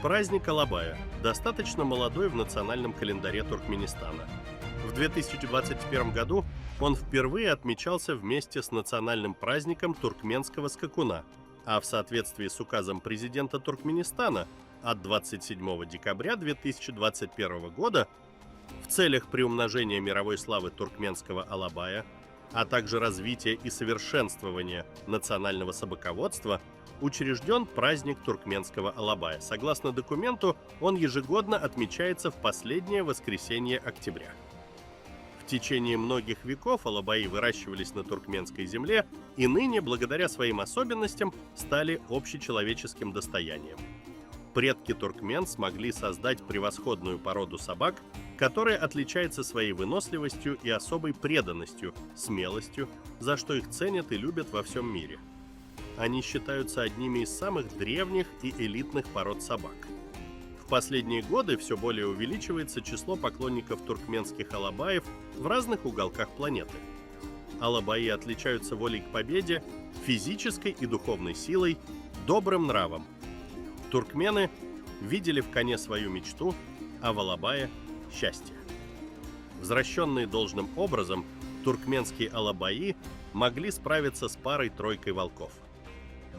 Праздник Алабая достаточно молодой в национальном календаре Туркменистана. В 2021 году он впервые отмечался вместе с национальным праздником туркменского скакуна, а в соответствии с указом президента Туркменистана от 27 декабря 2021 года в целях приумножения мировой славы туркменского Алабая, а также развития и совершенствования национального собаководства, учрежден праздник туркменского Алабая. Согласно документу, он ежегодно отмечается в последнее воскресенье октября. В течение многих веков алабаи выращивались на туркменской земле и ныне, благодаря своим особенностям, стали общечеловеческим достоянием. Предки туркмен смогли создать превосходную породу собак, которая отличается своей выносливостью и особой преданностью, смелостью, за что их ценят и любят во всем мире. Они считаются одними из самых древних и элитных пород собак. В последние годы все более увеличивается число поклонников туркменских алабаев в разных уголках планеты. Алабаи отличаются волей к победе, физической и духовной силой, добрым нравом. Туркмены видели в коне свою мечту, а в алабае – счастье. Возвращенные должным образом, туркменские алабаи могли справиться с парой-тройкой волков.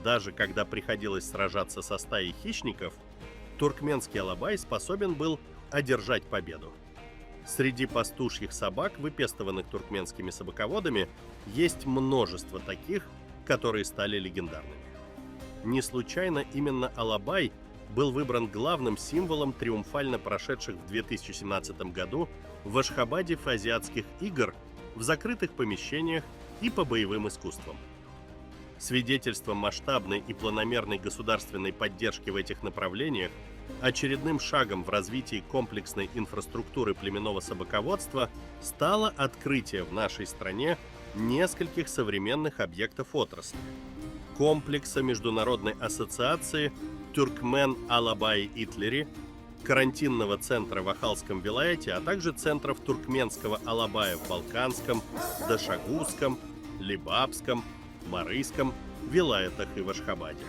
Даже когда приходилось сражаться со стаей хищников, туркменский алабай способен был одержать победу. Среди пастушьих собак, выпестованных туркменскими собаководами, есть множество таких, которые стали легендарными. Не случайно именно алабай был выбран главным символом триумфально прошедших в 2017 году в Ашхабаде азиатских игр в закрытых помещениях и по боевым искусствам. Свидетельством масштабной и планомерной государственной поддержки в этих направлениях, очередным шагом в развитии комплексной инфраструктуры племенного собаководства стало открытие в нашей стране нескольких современных объектов отрасли. Комплекса Международной ассоциации Тюркмен Алабай Итлери, карантинного центра в Ахалском вилаяте, а также центров туркменского алабая в Балканском, Дашагузском, Либабском, Марыйском, вилаятах и в Ашхабаде.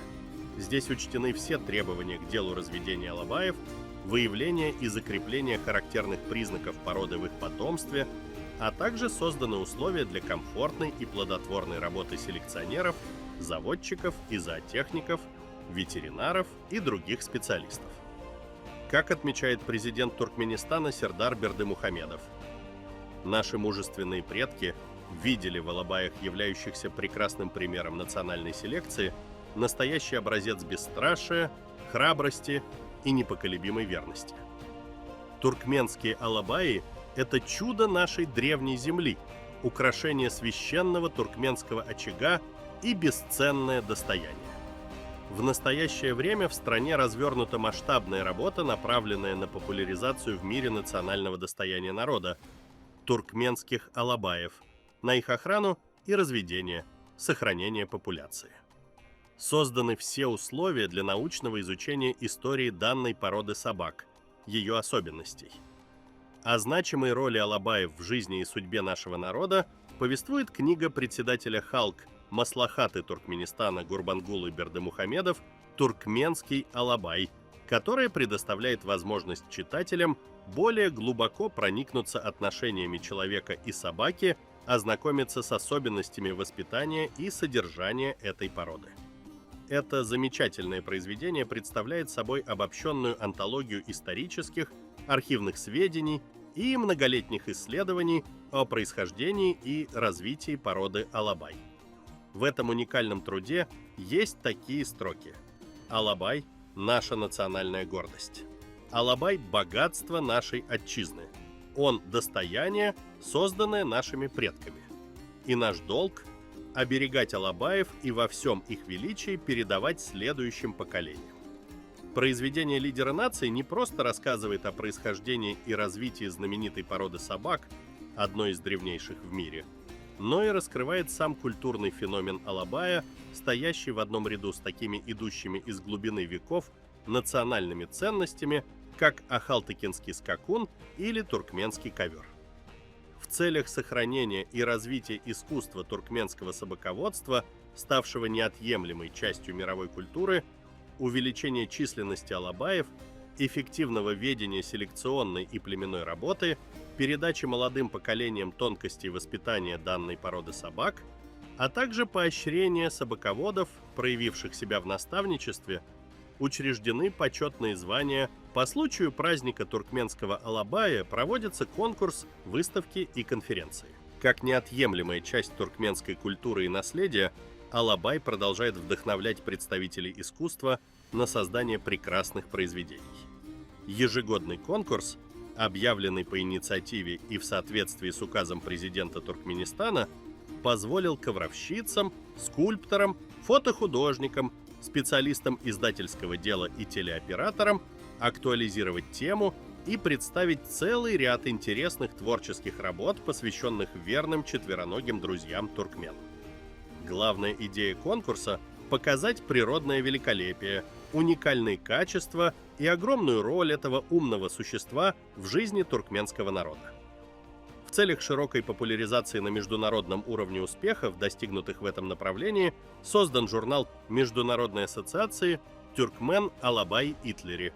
Здесь учтены все требования к делу разведения алабаев, выявления и закрепления характерных признаков породы в их потомстве, а также созданы условия для комфортной и плодотворной работы селекционеров, заводчиков и зоотехников, ветеринаров и других специалистов. Как отмечает президент Туркменистана Сердар Бердымухамедов, наши мужественные предки видели в алабаях, являющихся прекрасным примером национальной селекции, настоящий образец бесстрашия, храбрости и непоколебимой верности. Туркменские алабаи – это чудо нашей древней земли, украшение священного туркменского очага и бесценное достояние. В настоящее время в стране развернута масштабная работа, направленная на популяризацию в мире национального достояния народа – туркменских алабаев, на их охрану и разведение, сохранение популяции. Созданы все условия для научного изучения истории данной породы собак, ее особенностей. О значимой роли алабаев в жизни и судьбе нашего народа повествует книга председателя Халк Маслахаты Туркменистана Гурбангулы Бердымухамедов «Туркменский алабай», которая предоставляет возможность читателям более глубоко проникнуться отношениями человека и собаки, ознакомиться с особенностями воспитания и содержания этой породы. Это замечательное произведение представляет собой обобщенную антологию исторических, архивных сведений и многолетних исследований о происхождении и развитии породы алабай. В этом уникальном труде есть такие строки: «Алабай – наша национальная гордость. Алабай – богатство нашей отчизны. Он – достояние, созданное нашими предками. И наш долг – оберегать алабаев и во всем их величии передавать следующим поколениям». Произведение лидера нации не просто рассказывает о происхождении и развитии знаменитой породы собак, одной из древнейших в мире, но и раскрывает сам культурный феномен алабая, стоящий в одном ряду с такими идущими из глубины веков национальными ценностями, как ахалтыкинский скакун или туркменский ковер. В целях сохранения и развития искусства туркменского собаководства, ставшего неотъемлемой частью мировой культуры, увеличения численности алабаев, эффективного ведения селекционной и племенной работы, передачи молодым поколениям тонкостей воспитания данной породы собак, а также поощрения собаководов, проявивших себя в наставничестве, учреждены почетные звания. По случаю праздника туркменского алабая проводится конкурс, выставки и конференции. Как неотъемлемая часть туркменской культуры и наследия, алабай продолжает вдохновлять представителей искусства на создание прекрасных произведений. Ежегодный конкурс, объявленный по инициативе и в соответствии с указом президента Туркменистана, позволил ковровщицам, скульпторам, фотохудожникам, специалистам издательского дела и телеоператорам актуализировать тему и представить целый ряд интересных творческих работ, посвященных верным четвероногим друзьям туркмен. Главная идея конкурса – показать природное великолепие, уникальные качества и огромную роль этого умного существа в жизни туркменского народа. В целях широкой популяризации на международном уровне успехов, достигнутых в этом направлении, создан журнал Международной ассоциации «Тюркмен Алабай Итлери».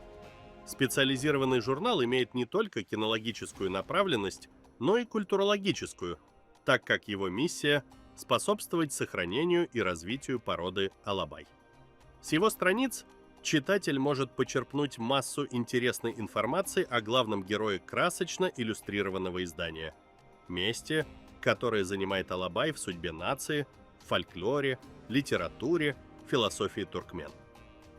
Специализированный журнал имеет не только кинологическую направленность, но и культурологическую, так как его миссия – способствовать сохранению и развитию породы алабай. С его страниц читатель может почерпнуть массу интересной информации о главном герое красочно иллюстрированного издания – месте, которое занимает алабай в судьбе нации, фольклоре, литературе, философии туркмен.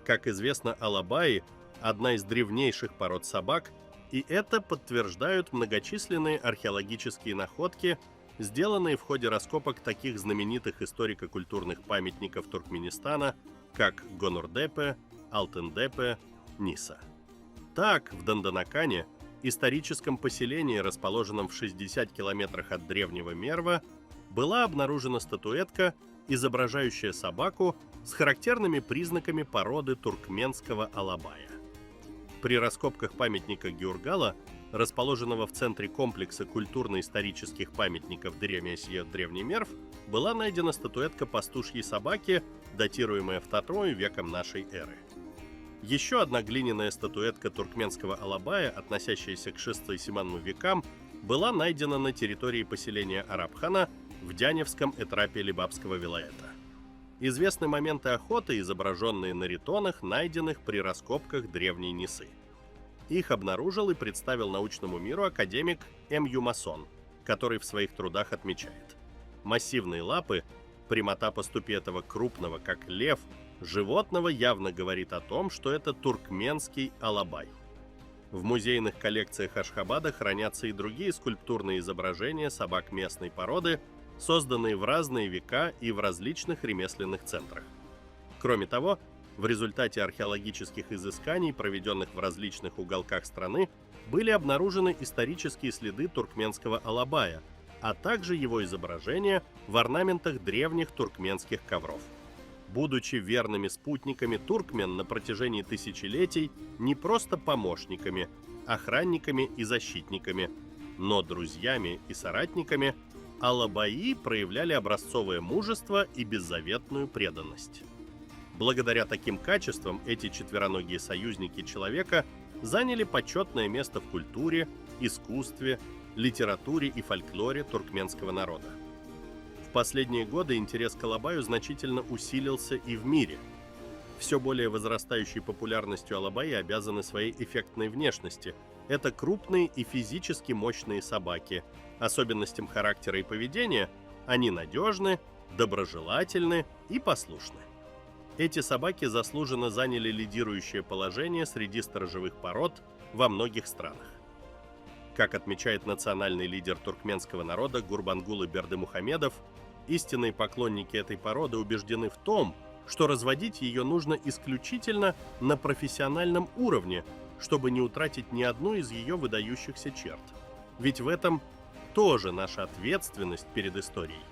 Как известно, алабаи – одна из древнейших пород собак, и это подтверждают многочисленные археологические находки, сделанные в ходе раскопок таких знаменитых историко-культурных памятников Туркменистана, как Гонур-Депе, Алтын-Депе, Ниса. Так, в Данданакане, историческом поселении, расположенном в 60 километрах от древнего Мерва, была обнаружена статуэтка, изображающая собаку с характерными признаками породы туркменского алабая. При раскопках памятника Гюргала, расположенного в центре комплекса культурно-исторических памятников Дремесье Древний Мерв, была найдена статуэтка пастушьей собаки, датируемая II веком нашей эры. Еще одна глиняная статуэтка туркменского алабая, относящаяся к VI-VII векам, была найдена на территории поселения Арабхана в Дяневском этрапе Либабского вилаята. Известны моменты охоты, изображенные на ритонах, найденных при раскопках древней Нисы. Их обнаружил и представил научному миру академик М.Ю. Масон, который в своих трудах отмечает: массивные лапы, прямота по ступе этого крупного, как лев, животного явно говорит о том, что это туркменский алабай. В музейных коллекциях Ашхабада хранятся и другие скульптурные изображения собак местной породы, созданные в разные века и в различных ремесленных центрах. Кроме того, в результате археологических изысканий, проведенных в различных уголках страны, были обнаружены исторические следы туркменского алабая, а также его изображения в орнаментах древних туркменских ковров. Будучи верными спутниками туркмен на протяжении тысячелетий, не просто помощниками, охранниками и защитниками, но друзьями и соратниками, алабаи проявляли образцовое мужество и беззаветную преданность. Благодаря таким качествам эти четвероногие союзники человека заняли почетное место в культуре, искусстве, литературе и фольклоре туркменского народа. В последние годы интерес к алабаю значительно усилился и в мире. Все более возрастающей популярностью алабаи обязаны своей эффектной внешности. Это крупные и физически мощные собаки. Особенностям характера и поведения они надежны, доброжелательны и послушны. Эти собаки заслуженно заняли лидирующее положение среди сторожевых пород во многих странах. Как отмечает национальный лидер туркменского народа Гурбангулы Бердымухамедов, истинные поклонники этой породы убеждены в том, что разводить ее нужно исключительно на профессиональном уровне, чтобы не утратить ни одну из ее выдающихся черт. Ведь в этом тоже наша ответственность перед историей.